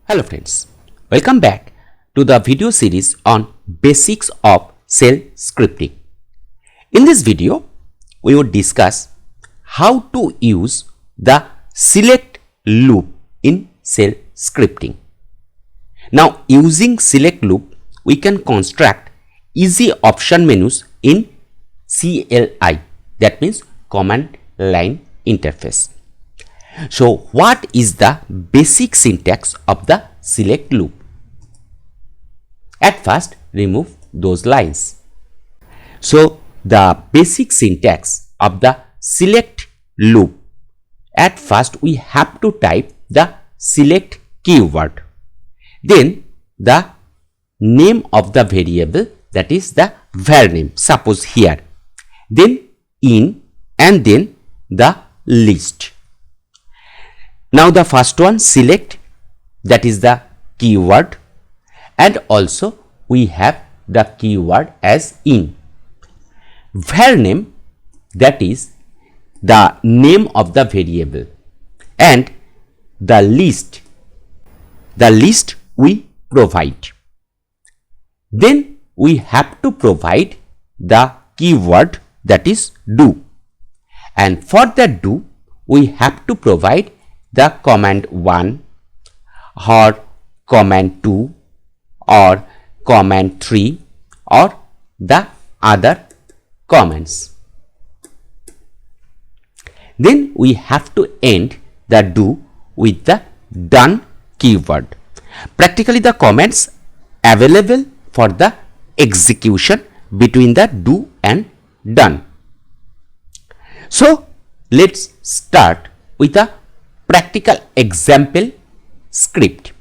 Hello friends, welcome back to the video series on basics of shell scripting. In this video, we will discuss how to use the select loop in shell scripting. Now, using select loop, we can construct easy option menus in CLI, that means command line interface. So, what is the basic syntax of the select loop? At first, remove those lines. So, the basic syntax of the select loop, at first we have to type the select keyword, then the name of the variable, that is the var name, suppose here, then in, and then the list. Now the first one, select, that is the keyword, and also we have the keyword as in. Var name, that is the name of the variable, and the list we provide. Then we have to provide the keyword, that is do, and for that do we have to provide the command 1 or command 2 or command 3 or the other commands. Then we have to end the do with the done keyword. Practically the commands available for the execution between the do and done. So let's start with a practical example script.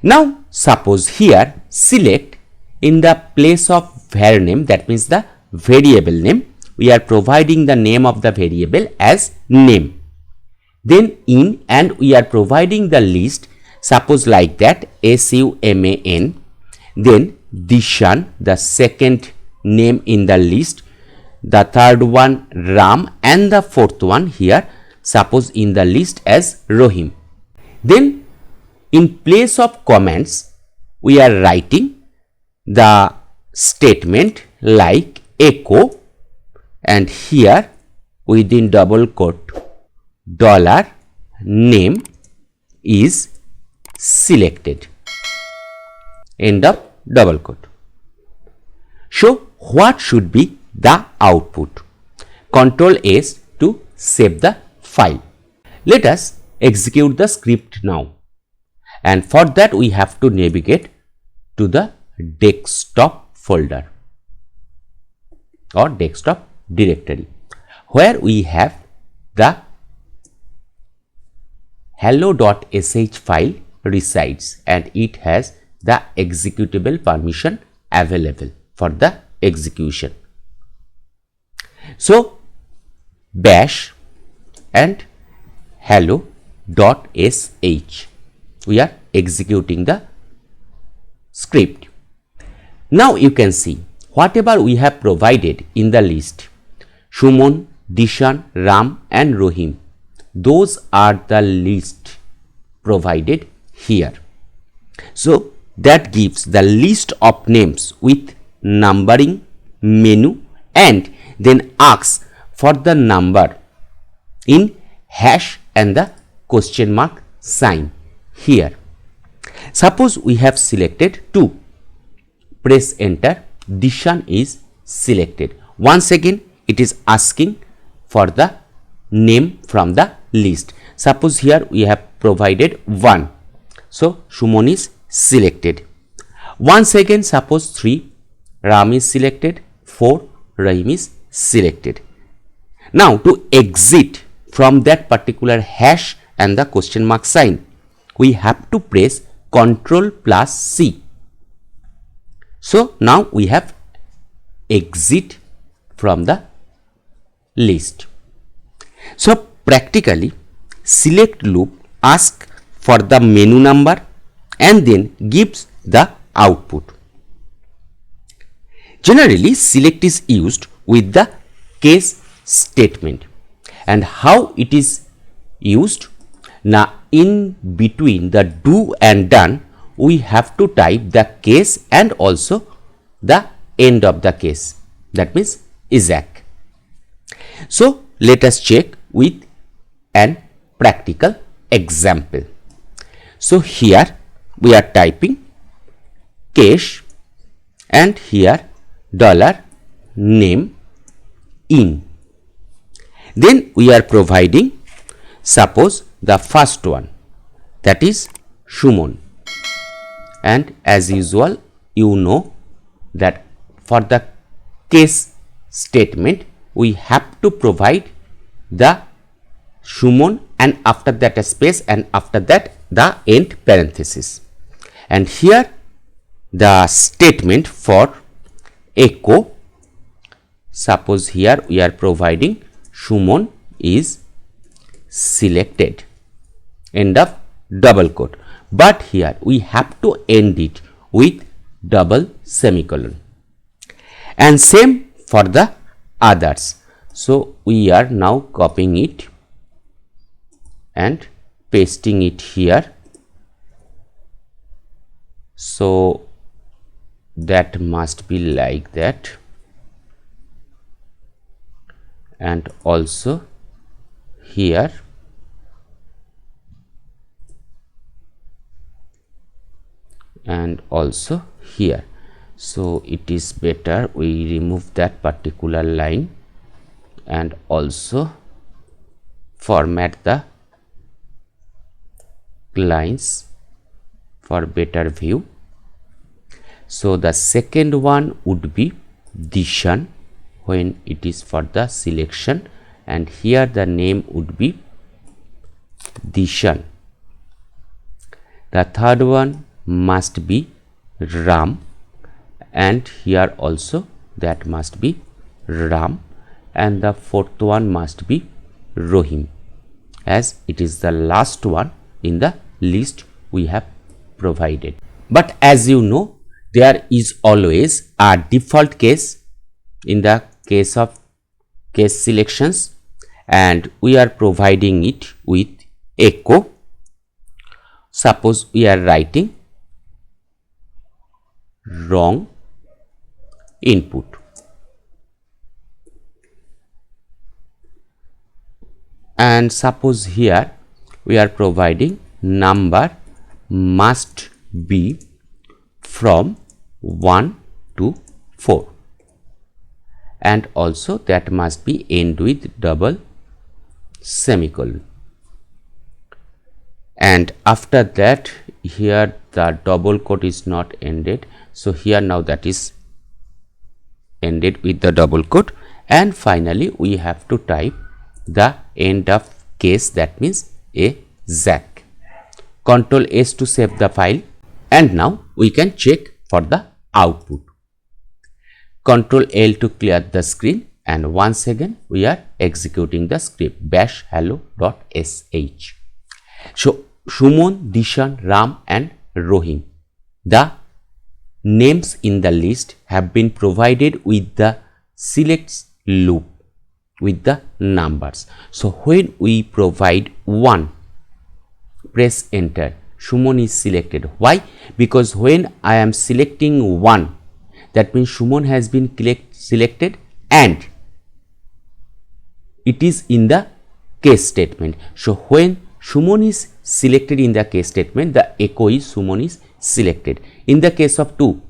Now suppose here select, in the place of var name, that means the variable name, we are providing the name of the variable as name. Then in, and we are providing the list, suppose like that, SUMAN, then Dishan, the second name in the list, the third one Ram, and the fourth one here, suppose in the list as Rohim. Then in place of comments we are writing the statement like echo, and here within double quote dollar name is selected, end of double quote. So what should be the output? Ctrl S to save the file. Let us execute the script now, and for that we have to navigate to the desktop folder or desktop directory, where we have the hello.sh file resides, and it has the executable permission available for the execution. So bash and hello.sh, we are executing the script. Now you can see whatever we have provided in the list, Suman, Dishan, Ram and Rohim, those are the list provided here. So that gives the list of names with numbering menu, and then asks for the number in hash and the question mark sign here. Suppose we have selected 2, press enter, Dishan is selected. Once again it is asking for the name from the list. Suppose here we have provided 1, so Suman is selected. Once again suppose 3, Ram is selected, 4, Rahim is selected. Now to exit from that particular hash and the question mark sign, we have to press Ctrl plus C. So now we have exit from the list. So practically select loop asks for the menu number and then gives the output. Generally select is used with the case statement, and how it is used? Now in between the do and done, we have to type the case and also the end of the case, that means exact. So let us check with an practical example. So here we are typing case and here dollar name in. Then we are providing, suppose the first one, that is Sumon, and as usual you know that for the case statement we have to provide the Sumon and after that a space and after that the end parenthesis. And here the statement for echo, suppose here we are providing Sumon is selected, end of double quote, but here we have to end it with double semicolon, and same for the others. So we are now copying it and pasting it here. So that must be like that, and also here and also here. So it is better we remove that particular line and also format the lines for better view. So the second one would be Dishan when it is for the selection, and here the name would be Dishan. The third one must be Ram, and here also that must be Ram, and the fourth one must be Rohim, as it is the last one in the list we have provided. But as you know, there is always a default case in the case of case selections, and we are providing it with echo. Suppose we are writing wrong input, and suppose here we are providing number must be from 1 to 4, and also that must be end with double semicolon, and after that here the double quote is not ended, so here now that is ended with the double quote, and finally we have to type the end of case, that means a exact. Ctrl S to save the file, and now we can check for the output. Ctrl L to clear the screen, and once again we are executing the script bash hello.sh. So Sumon, Dishan, Ram and Rohim, the names in the list have been provided with the select loop with the numbers. So when we provide 1, press enter, Sumon is selected. Why? Because when I am selecting 1, that means Sumon has been selected and it is in the case statement. So when Sumon is selected in the case statement, the echo is Sumon is selected. In the case of 2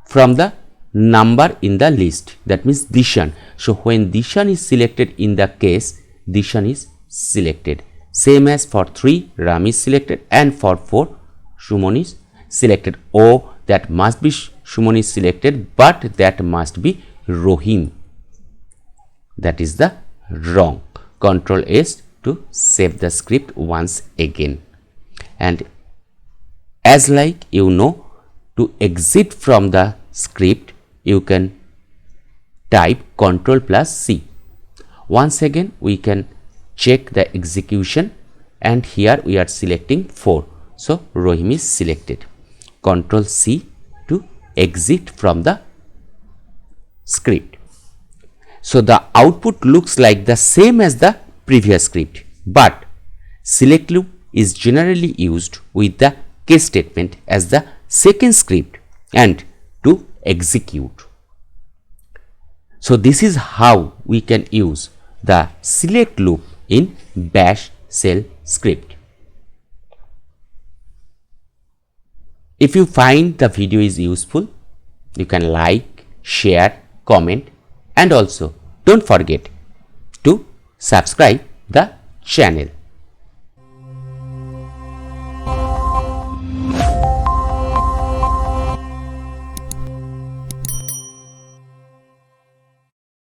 from the number in the list, that means Dishan. So when Dishan is selected in the case, Dishan is selected. Same as for 3, Ram is selected, and for 4, Sumon is selected. Oh, that must be Sumon is selected, but that must be Rohim. That is the wrong. Ctrl S to save the script once again. And as like you know, to exit from the script, you can type Ctrl plus C. Once again we can check the execution, and here we are selecting 4. So Rohim is selected. Ctrl C to exit from the script. So the output looks like the same as the previous script, but select loop is generally used with the case statement as the second script and to execute. So this is how we can use the select loop in bash shell script. If you find the video is useful, you can like, share, comment, and also don't forget to subscribe the channel.